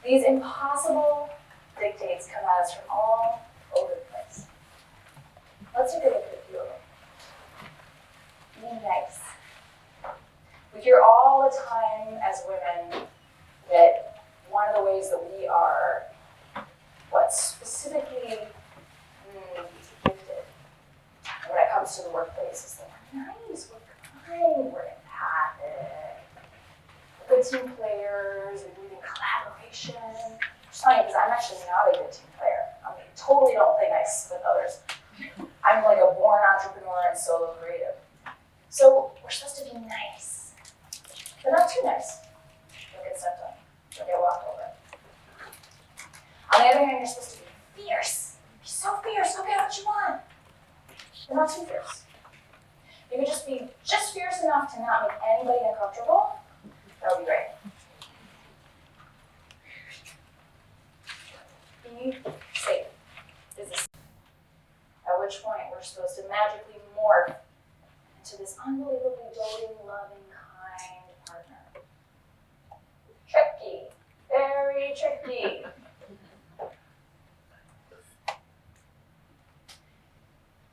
These impossible dictates come at us from all over the place. Let's take a look at a few of them. Be nice. We hear all the time as women that one of the ways that we are, specifically gifted when it comes to the workplace is that we're nice, we're kind, we're empathic, we're good team players, we believe in collaboration. It's funny because I'm actually not a good team player. I mean, totally don't play nice with others. I'm like a born entrepreneur and solo creative. So we're supposed to be nice, but not too nice. You'll get stepped on, you'll get walked over. On the other hand, you're supposed to be fierce. Be so fierce, go get what you want. But not too fierce. You could just be just fierce enough to not make anybody uncomfortable. That would be great. Be safe is this. At which point we're supposed to magically morph into this unbelievably doting, loving, kind partner. Tricky. Very tricky.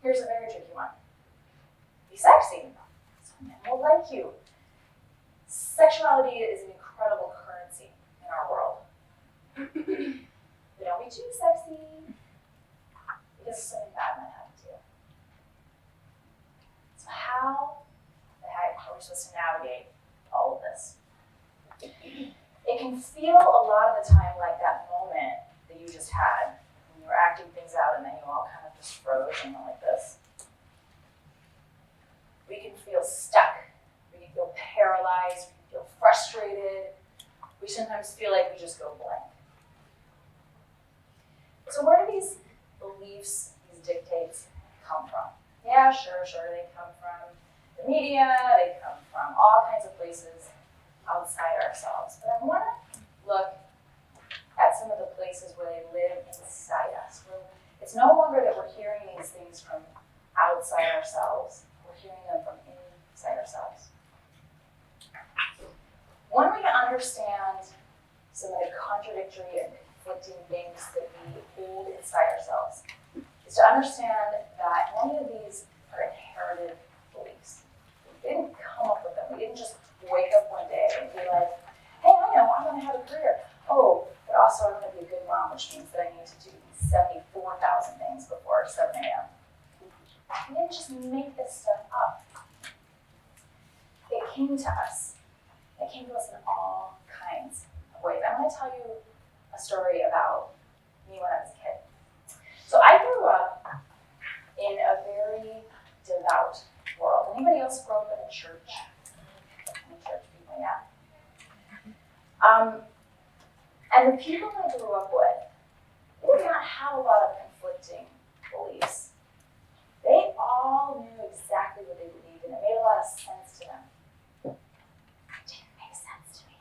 Here's a very tricky one. Be sexy. So men will like you. Sexuality is an incredible currency in our world. But don't be too sexy, because something bad might happen to you. So how the heck are we supposed to navigate all of this? It can feel a lot of the time like that moment that you just had when you were acting things out and then you all kind of just froze and went like this. We can feel stuck. We can feel paralyzed. We can feel frustrated. We sometimes feel like we just go blank. So where do these beliefs, these dictates come from? Yeah, sure, they come from the media, they come from all kinds of places outside ourselves. But I want to look at some of the places where they live inside us. It's no longer that we're hearing these things from outside ourselves, we're hearing them from inside ourselves. One way to understand some of the contradictory and conflicting things that we hold inside ourselves is to understand that many of these are inherited beliefs. We didn't come up with them. We didn't just wake up one day and be like, hey, I know, I'm going to have a career. Oh, but also I'm going to be a good mom, which means that I need to do 74,000 things before 7 a.m. We didn't just make this stuff up. It came to us. It came to us in all kinds of ways. I'm going to tell you a story about me when I was a kid. So I grew up in a very devout world. Anybody else grow up in a church? Any church people, yeah. And the people I grew up with, they did not have a lot of conflicting beliefs. They all knew exactly what they believed, and it made a lot of sense to them. It didn't make sense to me.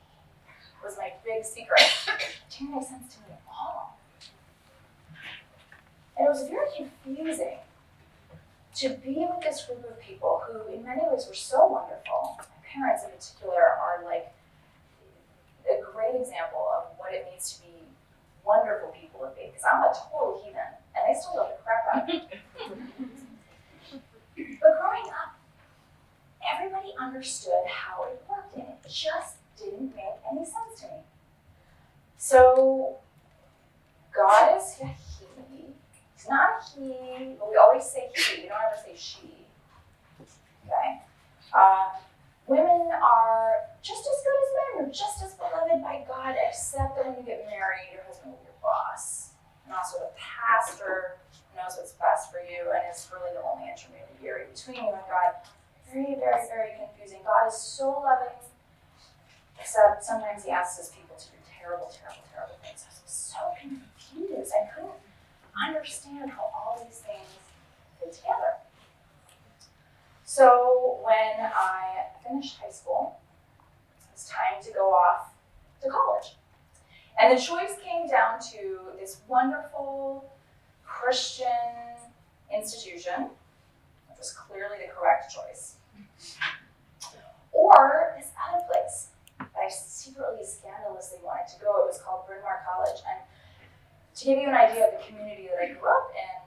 It was my big secret. It didn't make sense to me at all. And it was very confusing to be with this group of people who, in many ways, were so wonderful. My parents, in particular, are like a great example of what it means to be wonderful people of faith, because I'm a total heathen, and they still love the crap out of me. But growing up, everybody understood how it worked, and it just didn't make any sense to me. So, God is a he. He's not a he, but we always say he. We don't ever say she. Okay? Women are just as good as men. You're just as beloved by God, except that when you get married, your husband will be your boss. And also the pastor knows what's best for you and is really the only intermediary between you and God. Very, very, very confusing. God is so loving, except sometimes he asks his people to do terrible, terrible, terrible things. I was so confused. I couldn't understand how all these things fit together. So when I finished high school, it was time to go off to college. And the choice came down to this wonderful Christian institution, which was clearly the correct choice, or this other place that I secretly, scandalously wanted to go. It was called Bryn Mawr college. And to give you an idea of the community that I grew up in,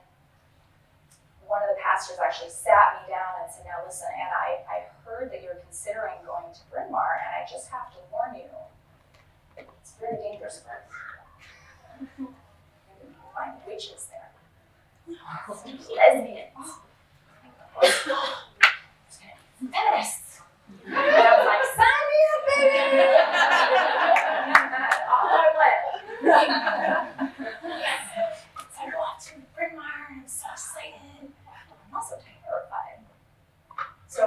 one of the pastors actually sat me down and said, now listen, Anna, I heard that you're considering going to Bryn Mawr, and I just have to warn you, it's a very dangerous place. You can find witches there. Lesbians. Feminists. And I was like, sign me up, baby! Off I went. So I go off to Bryn Mawr, and I'm so excited. I'm also terrified. So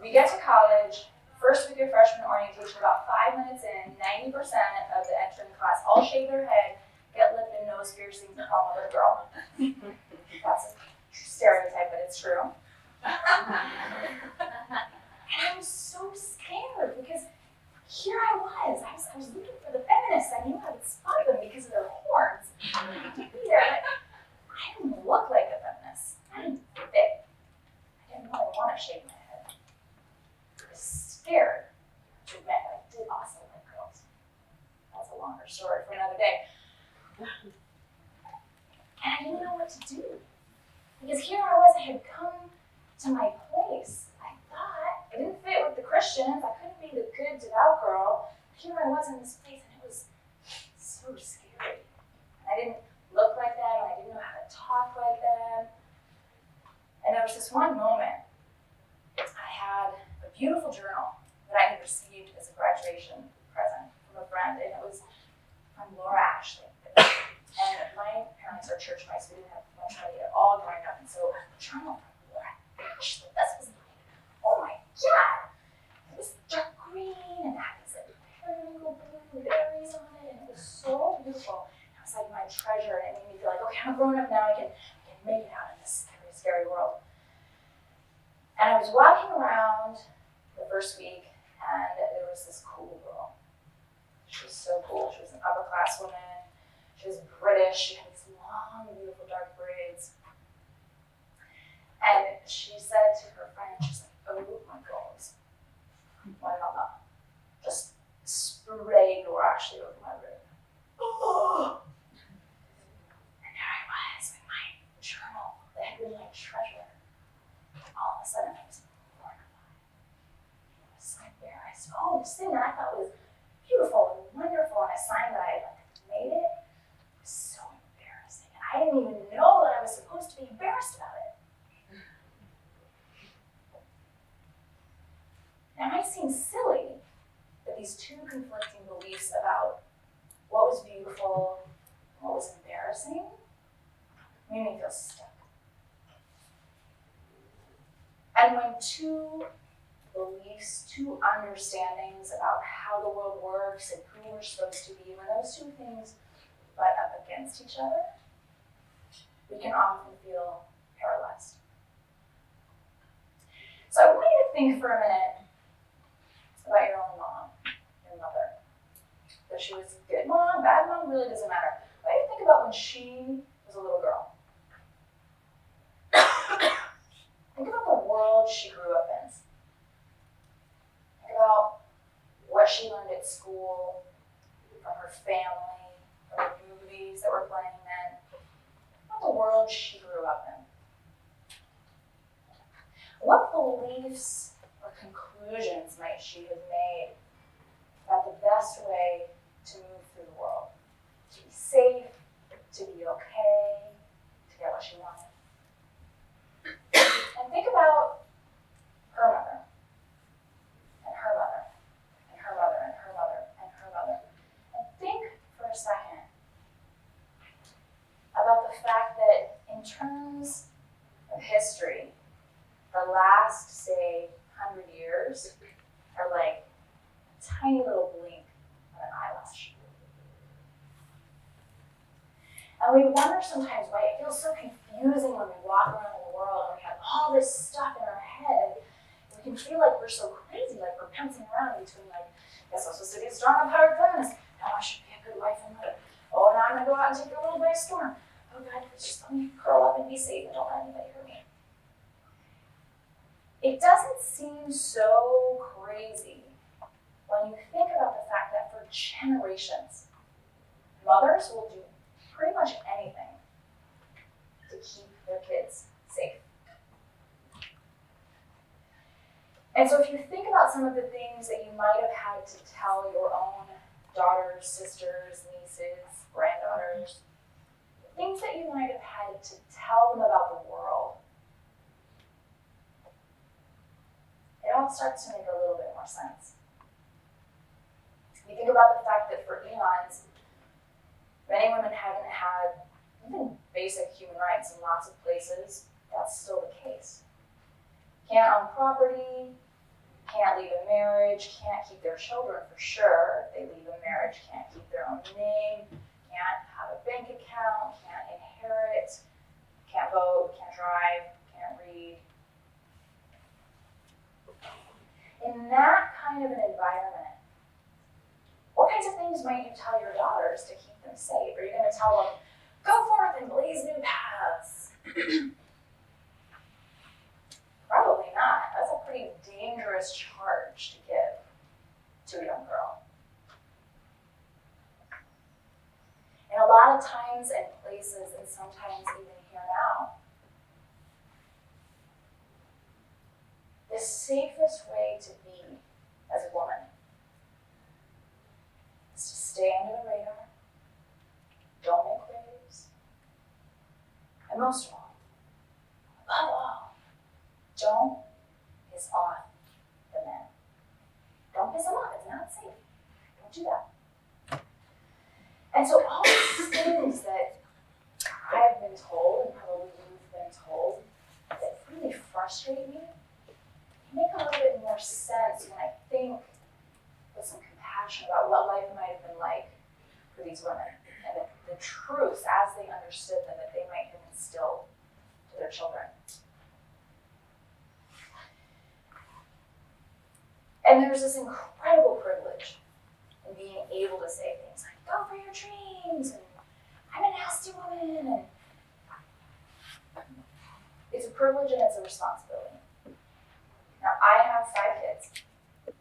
we get to college, first week of freshman orientation, about 5 minutes in, 90% of the entering class all shave their head, get lip and nose piercings, and fall in love with a girl. That's a stereotype, but it's true. And I was so scared because here I was looking for the feminists. I knew I would spot them because of their horns. I'd be there, but I didn't look like a feminist. I didn't fit. I didn't really want to shave my head. I was scared to admit that I did also like girls. That's a longer story for another day. And I didn't know what to do. Because here I was, I had come to my place. I thought I didn't fit with the Christians. I couldn't be the good, devout girl. Here I was in this place, and it was so scary. I didn't look like them, and I didn't know how to talk like them. And there was this one moment. I had a beautiful journal that I had received as a graduation present from a friend, and it was from Laura Ashley. And my parents are church mice. We didn't have much money at all growing up, and so a journal from Laura Ashley. This was like, oh my God! It was dark green and had these like periwinkle blue berries on it, and it was so beautiful. And it was like my treasure, and it made me feel like, okay, I'm grown up now. I can make it out in this scary, scary world. And I was walking around the first week, and there was this cool girl. She was so cool. She was an upper class woman. She was British. She had these long, beautiful, dark braids. And she said to her friend, she's like, oh my God, what about that? Just sprayed Laura Ashley over my room. Oh! And there I was with my journal that had been my treasure. All of a sudden, I was mortified. I was so embarrassed. Oh, this thing that I thought was beautiful and wonderful, and a sign that I had made it. So embarrassing. And I didn't even know that I was supposed to be embarrassed about it. Now, it might seem silly that these two conflicting beliefs about what was beautiful and what was embarrassing made me feel stuck. And when two beliefs, two understandings about how the world works and who we're supposed to be, when those two things butt up against each other, we can often feel paralyzed. So I want you to think for a minute about your own mom, your mother. That she was a good mom, bad mom, really doesn't matter. I want you to think about when she was a little girl. Think about the world she grew up in. Think about what she learned at school, from her family, from the movies that were playing then. Think about the world she grew up in. What beliefs or conclusions might she have made about the best way to move through the world? To be safe, to be okay, to get what she wanted. And think about her mother, and her mother, and her mother, and her mother, and her mother. And think for a second about the fact that in terms of history, the last, say, 100 years are like a tiny little blink of an eyelash. And we wonder sometimes why it feels so confusing when we walk around in the world and we have all this stuff in our head. And we can feel like we're so crazy, like we're bouncing around between like, yes, I'm supposed to be a strong, empowered feminist. No, I should be a good wife and mother. Oh, now I'm going to go out and take the world by storm. Oh, God, just let me curl up and be safe and don't let anybody hurt me. It doesn't seem so crazy when you think about the fact that for generations, mothers will do pretty much anything to keep their kids safe. And so if you think about some of the things that you might have had to tell your own daughters, sisters, nieces, granddaughters, things that you might have had to tell them about the world, it all starts to make a little bit more sense. You think about the fact that for eons, many women haven't had even basic human rights in lots of places. That's still the case. Can't own property, can't leave a marriage, can't keep their children for sure. If they leave a marriage, can't keep their own name, can't have a bank account, can't inherit, can't vote, can't drive, can't read. In that kind of an environment, what kinds of things might you tell your daughters to keep them safe? Are you going to tell them, go forth and blaze new paths? Probably not. That's a pretty dangerous charge to give to a young girl. And a lot of times and places, and sometimes even here now, the safest way to be as a woman is to stay under the radar, don't make waves, and most of all, above all, don't piss off the men. Don't piss them off, it's not safe. Don't do that. And so all these things that I have been told, and probably you've been told, that really frustrate me, make a little bit more sense when I think with some compassion about what life might have been like for these women and the truths as they understood them that they might have instilled to their children. And there's this incredible privilege in being able to say things like, go for your dreams, and I'm a nasty woman, and it's a privilege and it's a responsibility. Now, I have 5 kids, and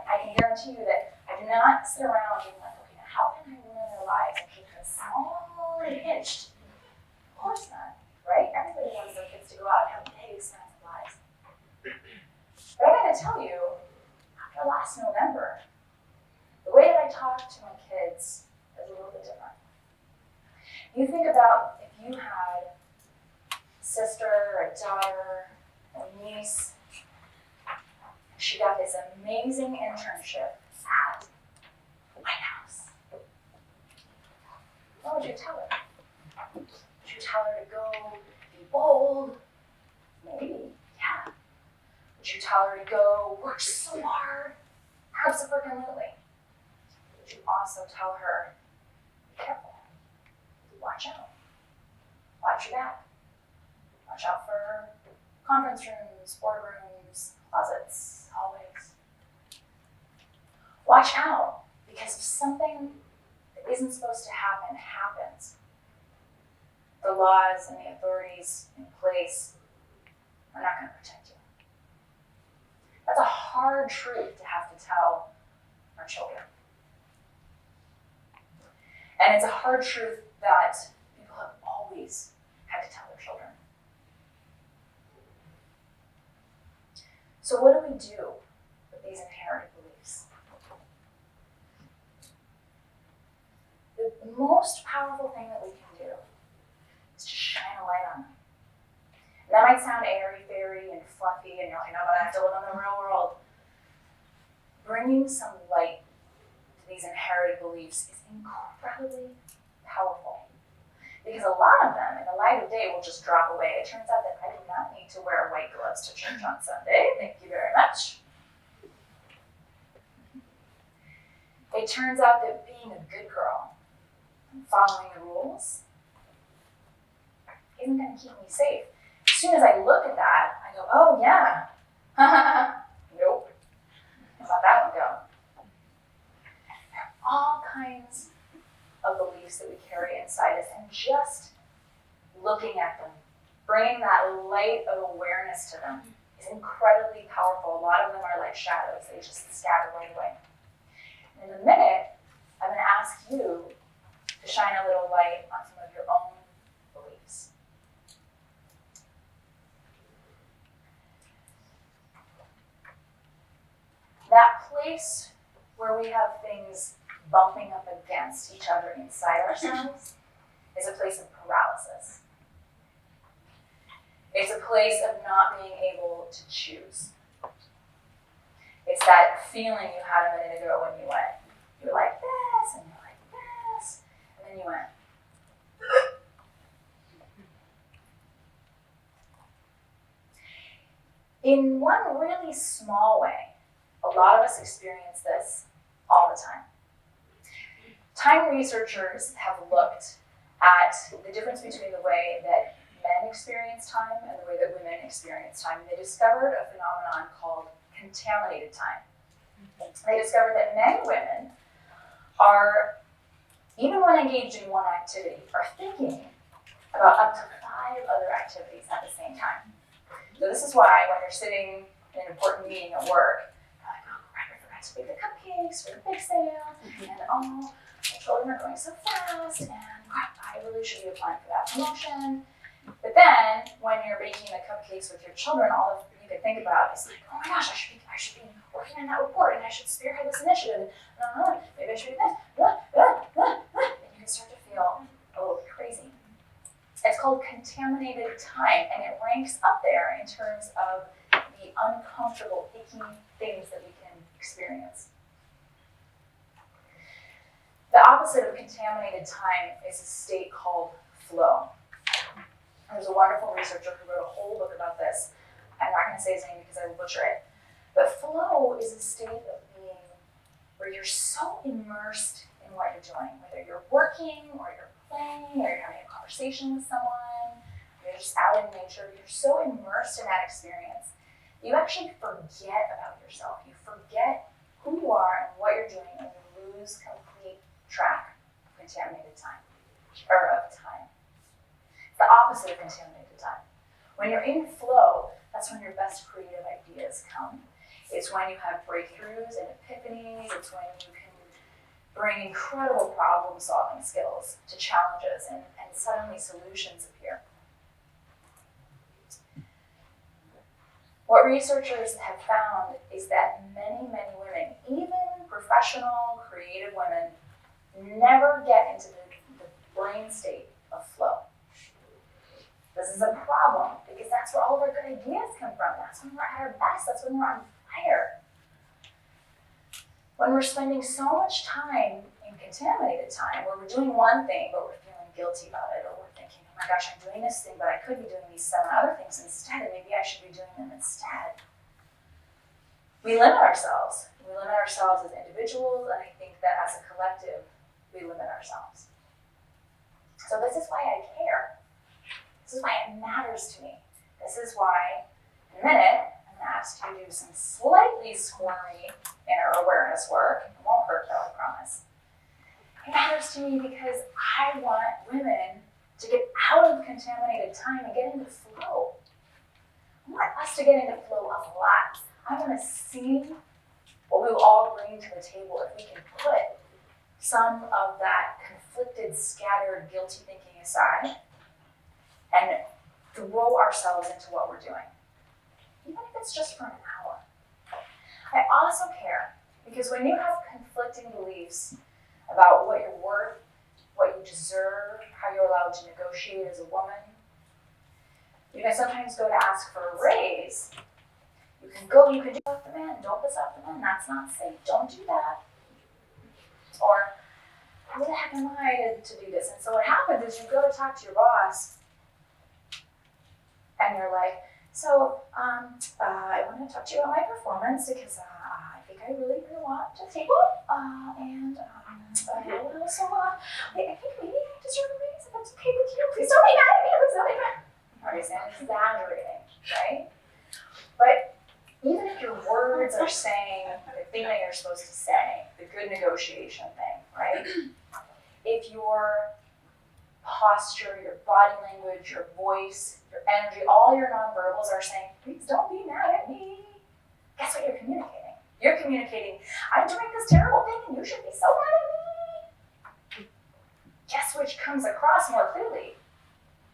I can guarantee you that I do not sit around being like, okay, now how can I ruin their lives and keep them small and pinched? Of course not, right? Everybody wants their kids to go out and have big, expansive lives. But I gotta tell you, after last November, the way that I talk to my kids is a little bit different. You think about if you had a sister, a daughter, a niece. She got this amazing internship at the White House. What would you tell her? Would you tell her to go be bold? Maybe, yeah. Would you tell her to go work so hard? Absolutely. Would you also tell her, be careful, watch out, watch your back, watch out for conference rooms, boardrooms, closets, hallways. Watch out, because if something that isn't supposed to happen happens, the laws and the authorities in place are not going to protect you. That's a hard truth to have to tell our children. And it's a hard truth that people have always had to tell their children. So what do we do with these inherited beliefs? The most powerful thing that we can do is to shine a light on them. And that might sound airy-fairy and fluffy, and you're like, no, but I have to live in the real world. Bringing some light to these inherited beliefs is incredibly powerful. Because a lot of them, in the light of day, will just drop away. It turns out that I do not need to wear white gloves to church on Sunday. Thank you very much. It turns out that being a good girl and following the rules isn't going to keep me safe. As soon as I look at that, I go, oh yeah, nope. How about that one go? There are all kinds of beliefs that we carry inside us, and just looking at them, bringing that light of awareness to them is incredibly powerful. A lot of them are like shadows. They just scatter right away. In a minute, I'm going to ask you to shine place where we have things bumping up against each other inside ourselves is a place of paralysis. It's a place of not being able to choose. It's that feeling you had a minute ago when you were like this, and you're like this, and then you went. In one really small way, a lot of us experience this all the time. Time researchers have looked at the difference between the way that men experience time and the way that women experience time. They discovered a phenomenon called contaminated time. They discovered that men and women are, even when engaged in one activity, are thinking about up to 5 other activities at the same time. So this is why when you're sitting in an important meeting at work, you're like, oh crap, I forgot to make the cupcakes for the big sale, and oh, my children are going so fast, and crap, I really should be applying for that promotion. But then, when you're baking the cupcakes with your children, all you can think about is like, oh my gosh, I should be working on that report, and I should spearhead this initiative, and maybe I should do this, and you can start to feel a little bit crazy. It's called contaminated time, and it ranks up there in terms of the uncomfortable, icky things that we can experience. The opposite of contaminated time is a state called flow. There's a wonderful researcher who wrote a whole book about this. I'm not going to say his name because I will butcher it. But flow is a state of being where you're so immersed in what you're doing, whether you're working or you're playing or you're having a conversation with someone, or you're just out in nature. You're so immersed in that experience, you actually forget about yourself. You forget who you are and what you're doing, and you lose complete track of contaminated time, or of time. It's the opposite of contaminated time. When you're in flow, that's when your best creative ideas come. It's when you have breakthroughs and epiphanies. It's when you can bring incredible problem-solving skills to challenges, and suddenly solutions appear. What researchers have found is that many, many women, even professional, creative women, never get into the brain state of flow. This is a problem because that's where all of our good ideas come from. That's when we're at our best. That's when we're on fire. When we're spending so much time in contaminated time, where we're doing one thing, but we're feeling guilty about it, or we're thinking, oh my gosh, I'm doing this thing, but I could be doing these 7 other things instead, and maybe I should be doing them instead. We limit ourselves. We limit ourselves as individuals, and I think that as a collective, we limit ourselves. So this is why I care. This is why it matters to me. This is why, in a minute, I'm going to ask you to do some slightly squirmy inner awareness work. It won't hurt though, I promise. It matters to me because I want women to get out of contaminated time and get into flow. I want us to get into flow a lot. I want to see what we will all bring to the table if we can put some of that conflicted, scattered, guilty thinking aside and throw ourselves into what we're doing, even if it's just for an hour. I also care because when you have conflicting beliefs about what you're worth, what you deserve, how you're allowed to negotiate as a woman, you can sometimes go to ask for a raise. You can do this off the man, don't piss off the man, that's not safe, don't do that. Or, who the heck am I to do this? And so what happens is you go to talk to your boss, and you're like, so I want to talk to you about my performance because I think I really want to table. And also, I think maybe I deserve a raise if that's okay with you. Please don't be mad at me. Please don't be mad. Obviously, I'm exaggerating, right? But even if your words are saying the thing that you're supposed to say, the good negotiation thing, right? If your posture, your body language, your voice, your energy, all your nonverbals are saying, please don't be mad at me. Guess what you're communicating? You're communicating, I'm doing this terrible thing and you should be so mad at me. Guess which comes across more clearly?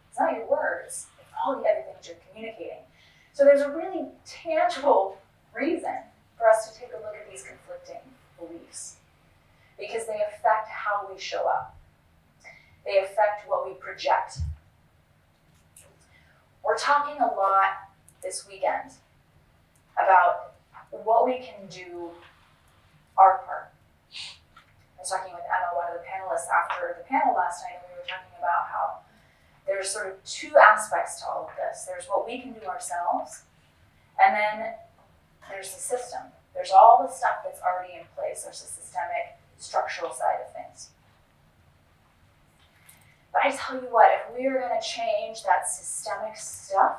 It's not your words, it's all the other things you're communicating. So there's a really tangible reason for us to take a look at these conflicting beliefs because they affect how we show up. They affect what we project. We're talking a lot this weekend about what we can do our part. I was talking with Emma, one of the panelists, after the panel last night, and we were talking about how there's sort of two aspects to all of this. There's what we can do ourselves, and then there's the system. There's all the stuff that's already in place. There's the systemic, structural side of things. But I tell you what, if we are going to change that systemic stuff,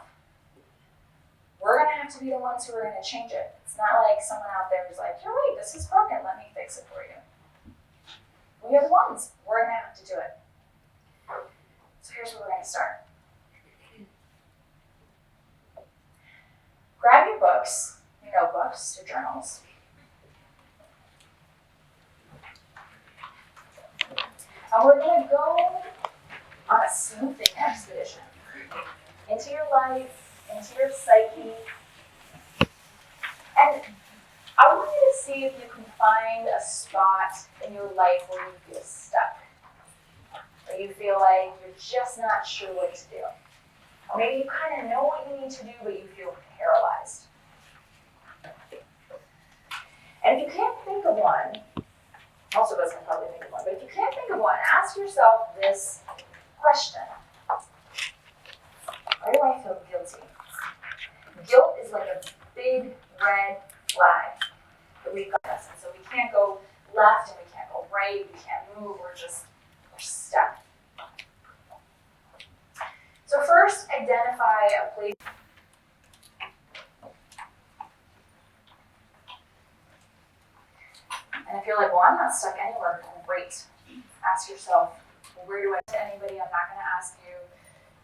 we're going to have to be the ones who are going to change it. It's not like someone out there who's like, you're right, this is broken, let me fix it for you. We are the ones. We're going to have to do it. So here's where we're going to start. Grab your books, your notebooks, your journals. And we're going to go on a smoothing expedition into your life, into your psyche. And I want you to see if you can find a spot in your life where you feel stuck, where you feel like you're just not sure what to do. Or maybe you kind of know what you need to do, but you feel paralyzed. And if you can't think of one, most of us can probably think of one, but if you can't think of one, ask yourself this question. Why do I feel guilty? Guilt is like a big red flag that we've got us. And so we can't go left and we can't go right, we can't move, we're stuck. So first, identify a place. And if you're like, well, I'm not stuck anywhere, great. Ask yourself, well, where do I to anybody? I'm not going to ask you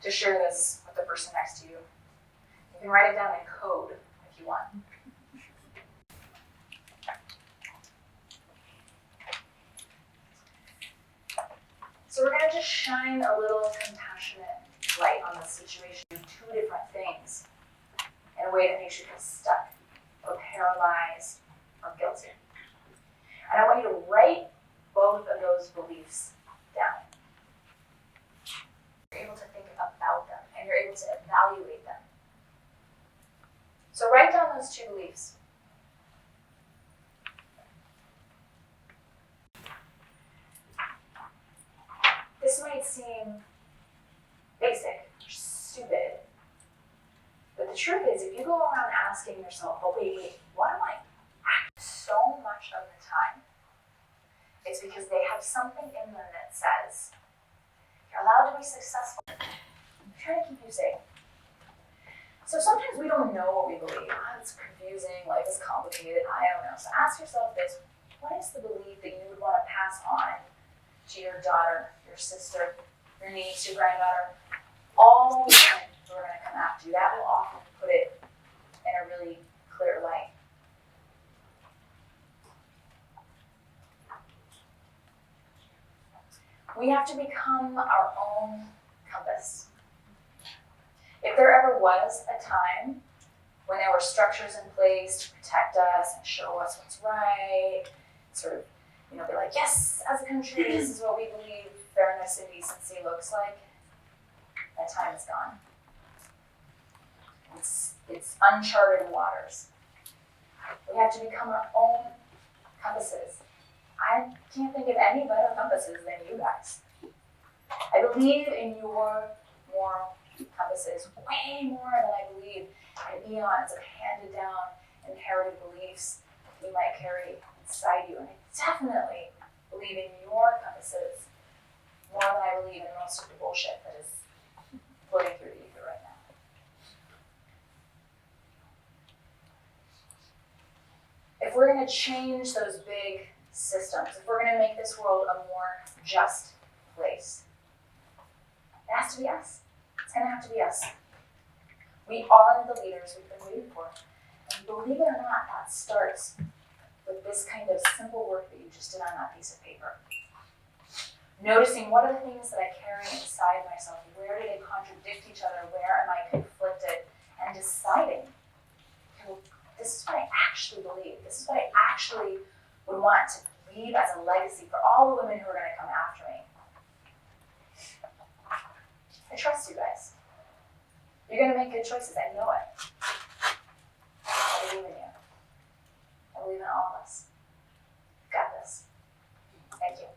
to share this with the person next to you. You can write it down in code if you want. So we're going to just shine a little compassionate light on this situation. Do two different things in a way that makes you feel stuck or paralyzed or guilty. And I want you to write both of those beliefs down. You're able to think about them and you're able to evaluate them. So write down those two beliefs. This might seem basic or stupid, but the truth is, if you go around asking yourself, oh wait, what am I acting so much of the time? It's because they have something in them that says, you're allowed to be successful. I'm trying to keep you safe. So sometimes we don't know what we believe. It's confusing, life is complicated, I don't know. So ask yourself this, what is the belief that you would want to pass on to your daughter, your sister, your niece, your granddaughter, all the women who are going to come after you? That will often put it in a really clear light. We have to become our own compass. If there ever was a time when there were structures in place to protect us and show us what's right, sort of, be like, yes, as a country, this is what we believe fairness and decency looks like, that time is gone. It's uncharted waters. We have to become our own compasses. I can't think of any better compasses than you guys. I believe in your moral compasses way more than I believe in eons of handed down inherited beliefs you might carry inside you. And I definitely believe in your compasses more than I believe in most of the bullshit that is floating through the ether right now. If we're going to change those big systems, if we're going to make this world a more just place, it has to be us. It's going to have to be us. We are the leaders we've been waiting for. And believe it or not, that starts with this kind of simple work that you just did on that piece of paper. Noticing what are the things that I carry inside myself, where do they contradict each other, where am I conflicted, and deciding, okay, well, this is what I actually believe, this is what I actually would want to leave as a legacy for all the women who are going to come after me. I trust you guys. You're going to make good choices. I know it. I believe in you. I believe in all of us. Got this. Thank you.